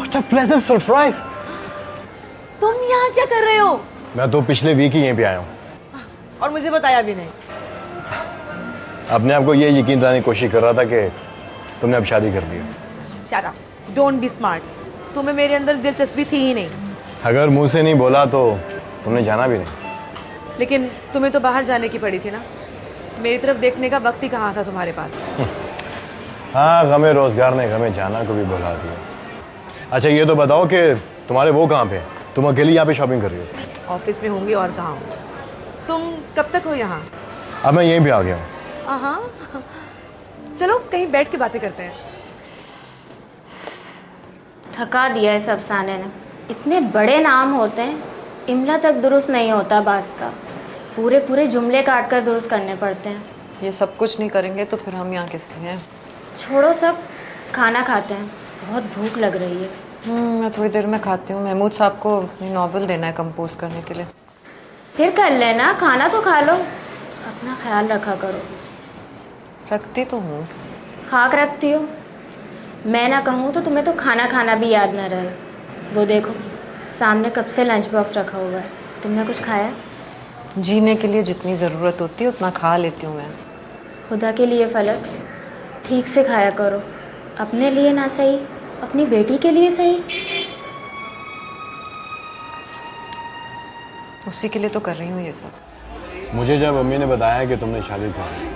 What a pleasant surprise! तुम यहाँ क्या कर रहे हो? मैं तो पिछले वीक ही यहीं पे आया हूँ। और मुझे बताया भी नहीं। अपने आप को ये यकीन दिलाने की कोशिश कर रहा था कि तुमने अब शादी कर ली है। Shut up. Don't be smart. तुम्हें मेरे अंदर दिलचस्पी थी ही नहीं। अगर मुंह से नहीं बोला तो तुमने जाना भी नहीं। लेकिन तुम्हें तो बाहर जाने की पड़ी थी ना। मेरी तरफ देखने का वक्त ही कहाँ था तुम्हारे पास। हाँ, गमे रोजगार ने गमे जाना को भी बुला दिया। अच्छा ये तो बताओ कि तुम्हारे वो कहाँ पे? तुम अकेली यहाँ पे शॉपिंग कर रही हो? ऑफिस में होंगी और कहाँ होंगी। तुम कब तक हो यहाँ? अब मैं यहीं पे आ गया हूँ। हाँ, चलो कहीं बैठ के बातें करते हैं। थका दिया है सब अफसाने ने। इतने बड़े नाम होते हैं, इमला तक दुरुस्त नहीं होता बास का। पूरे पूरे जुमले काट कर दुरुस्त करने पड़ते हैं। ये सब कुछ नहीं करेंगे तो फिर हम यहाँ किस लिए हैं? छोड़ो सब, खाना खाते हैं। बहुत भूख लग रही है। मैं थोड़ी देर में खाती हूँ। महमूद साहब को नॉवल देना है कंपोज करने के लिए। फिर कर लेना, खाना तो खा लो। अपना ख्याल रखा करो। रखती तो हूँ। खाक रखती हो? मैं ना कहूँ तो तुम्हें तो खाना खाना भी याद न रहे। वो देखो सामने कब से लंच बॉक्स रखा हुआ है। तुमने कुछ खाया? जीने के लिए जितनी ज़रूरत होती है उतना खा लेती हूँ मैं। खुदा के लिए फलक, ठीक से खाया करो। अपने लिए ना सही, अपनी बेटी के लिए सही। उसी के लिए तो कर रही हूँ ये सब। मुझे जब अम्मी ने बताया कि तुमने शादी कर ली,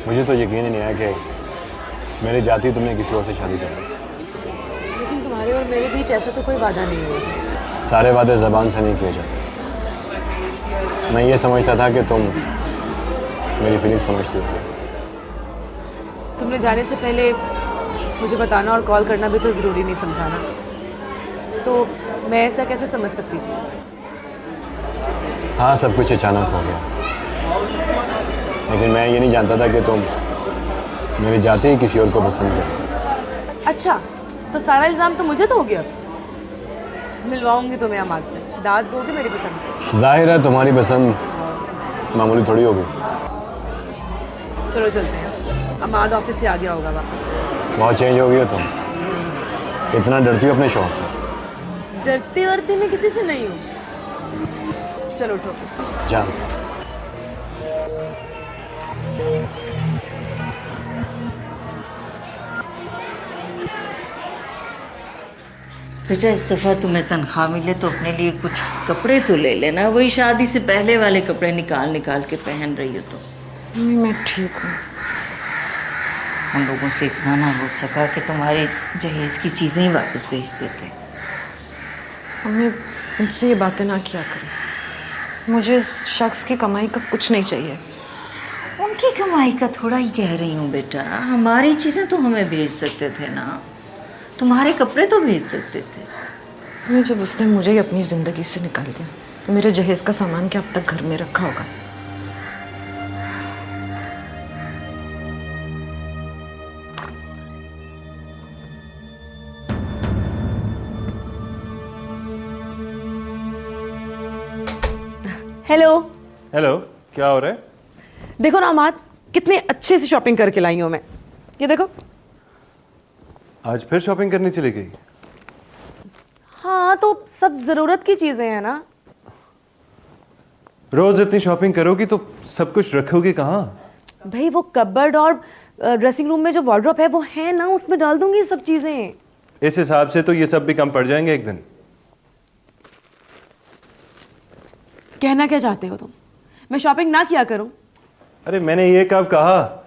मुझे तो यकीन ही नहीं आया कि मेरे जाती तुमने किसी और से शादी कर ली। लेकिन तुम्हारे और मेरे बीच ऐसा तो कोई वादा नहीं हुआ। सारे वादे ज़बान से नहीं किए जाते। मैं ये समझता था कि तुम मेरी फीलिंग समझती हो। तुमने जाने से पहले मुझे बताना और कॉल करना भी तो ज़रूरी नहीं समझाना। तो मैं ऐसा कैसे समझ सकती थी? हाँ, सब कुछ अचानक हो गया, लेकिन मैं ये नहीं जानता था कि तुम मेरे जाते ही किसी और को पसंद कर। अच्छा, तो सारा इल्ज़ाम तो मुझे तो हो गया। मिलवाऊंगी तुम्हें अमाद से, दाद दोगे मेरी पसंद को। जाहिर है तुम्हारी पसंद मामूली थोड़ी होगी। चलो चलते हैं। अमाद ऑफिस से आ गया होगा वापस। बहुत चेंज हो गई हो तुम। इतना डरती हो अपने शौहर से? डरते वरते मैं किसी से नहीं हूँ। चलो उठो। जानते बेटा, इस दफ़ा तुम्हें तनख्वाह मिले तो अपने लिए कुछ कपड़े तो ले लेना। वही शादी से पहले वाले कपड़े निकाल निकाल के पहन रही हो तो। मम्मी मैं ठीक हूँ। हम लोगों से इतना ना हो सका कि तुम्हारे जहेज़ की चीज़ें ही वापस भेज देते। मम्मी मुझसे ये बातें ना किया करें। मुझे इस शख्स की कमाई का कुछ नहीं चाहिए। उनकी कमाई का थोड़ा ही कह रही हूँ बेटा। हमारी चीज़ें तो हमें भेज सकते थे ना, तुम्हारे कपड़े तो भेज सकते थे। मम्मी जब उसने मुझे ही अपनी ज़िंदगी से निकाल दिया तो मेरे जहेज़ का सामान क्या अब तक घर में रखा होगा? हेलो। हेलो, क्या हो रहा है? देखो ना अमाद, कितने अच्छे से शॉपिंग करके लाई हूँ मैं। ये देखो। आज फिर शॉपिंग करने चली गई? हाँ, तो सब जरूरत की चीजें हैं ना। रोज इतनी शॉपिंग करोगी तो सब कुछ रखोगी कहाँ? भाई वो कबर्ड और ड्रेसिंग रूम में जो वार्डरोब है वो है ना, उसमें डाल दूंगी ये सब चीजें। इस हिसाब से तो ये सब भी कम पड़ जाएंगे एक दिन। कहना क्या चाहते हो तुम? मैं शॉपिंग ना किया करूं? अरे मैंने ये कब कहा?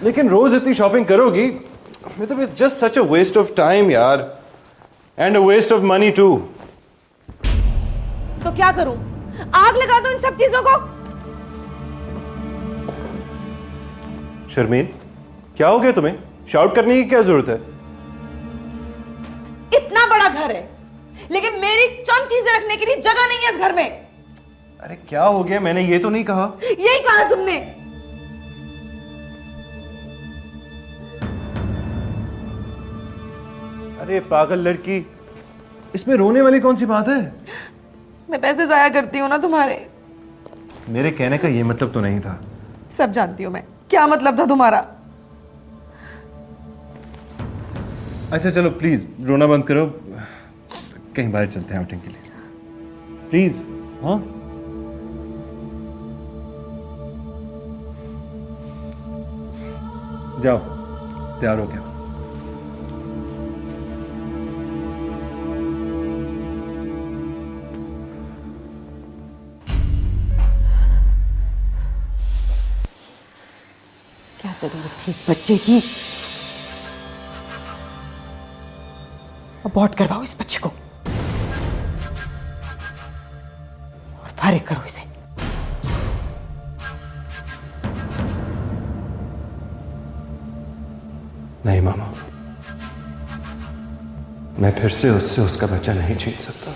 लेकिन रोज इतनी शॉपिंग करोगी मतलब it's just such a waste of time यार, and a waste of money too. तो क्या करूं? आग लगा दूं इन सब चीजों को? शर्मीन, क्या हो गया तुम्हें? शाउट करने की क्या जरूरत है? इतना बड़ा घर है लेकिन मेरी चंद चीजें रखने के लिए जगह नहीं है इस घर में। अरे क्या हो गया? मैंने ये तो नहीं कहा। यही कहा तुमने। अरे पागल लड़की, इसमें रोने वाली कौन सी बात है? मैं पैसे जाया करती हूँ ना तुम्हारे। मेरे कहने का ये मतलब तो नहीं था। सब जानती हूँ मैं, क्या मतलब था तुम्हारा। अच्छा चलो प्लीज रोना बंद करो, कहीं बाहर चलते हैं आउटिंग के लिए, प्लीज। हाँ जाओ, तैयार हो गया। क्या जरूरत थी इस बच्चे की? अबॉर्ट करवाओ इस बच्चे को और फारिग करो इसे। नहीं मामा, मैं फिर से उससे उसका बच्चा नहीं छीन सकता।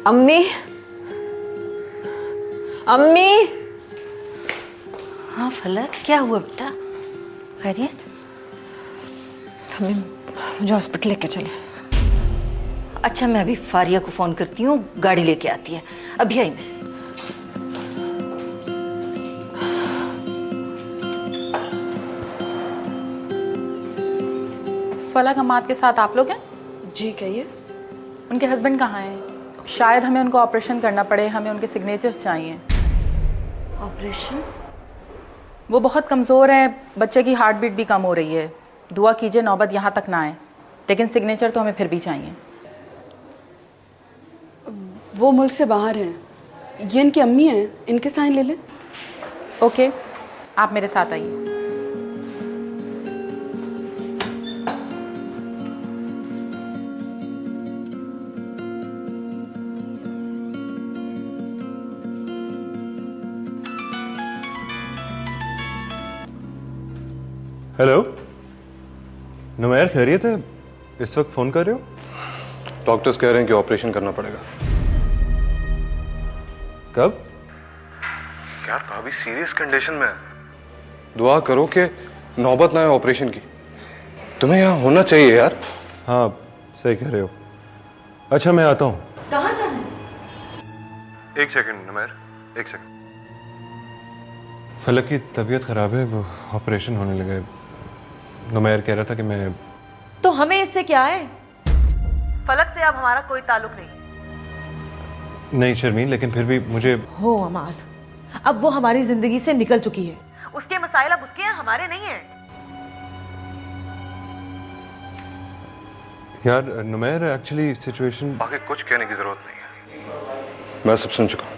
अम्मी, अम्मी। हाँ फलक, क्या हुआ बेटा? खैरियत? अम्मी मुझे हॉस्पिटल लेके चले। अच्छा मैं अभी फारिया को फोन करती हूँ, गाड़ी लेके आती है, अभी आई मैं। फलक अमाद के साथ आप लोग हैं? जी कहिए। उनके हस्बैंड कहाँ हैं? शायद हमें उनको ऑपरेशन करना पड़े, हमें उनके सिग्नेचर्स चाहिए। ऑपरेशन? वो बहुत कमज़ोर हैं, बच्चे की हार्ट बीट भी कम हो रही है। दुआ कीजिए नौबत यहाँ तक ना आए, लेकिन सिग्नेचर तो हमें फिर भी चाहिए। वो मुल्क से बाहर हैं, ये इनकी अम्मी हैं, इनके साइन ले लें। ओके, आप मेरे साथ आइए। हेलो नुमैर, खैरियत है? इस वक्त फोन कर रहे हो? डॉक्टर्स कह रहे हैं कि ऑपरेशन करना पड़ेगा। कब? यार काफी सीरियस कंडीशन में है, दुआ करो कि नौबत ना आए ऑपरेशन की। तुम्हें यहाँ होना चाहिए यार। हाँ सही कह रहे हो। अच्छा मैं आता हूँ। कहाँ जाना है? एक सेकंड नुमैर, एक सेकंड। फलक की तबीयत खराब है, वो ऑपरेशन होने लगा है। नुमैर कह रहा था कि मैं। तो हमें इससे क्या है? फलक से अब हमारा कोई ताल्लुक नहीं। शर्मीन, लेकिन फिर भी मुझे। हो अमाद, अब वो हमारी जिंदगी से निकल चुकी है। उसके मसाइल अब उसके हैं, हमारे नहीं हैं। यार नुमैर, एक्चुअली सिचुएशन। आगे कुछ कहने की जरूरत नहीं है, मैं सब सुन चुका हूँ।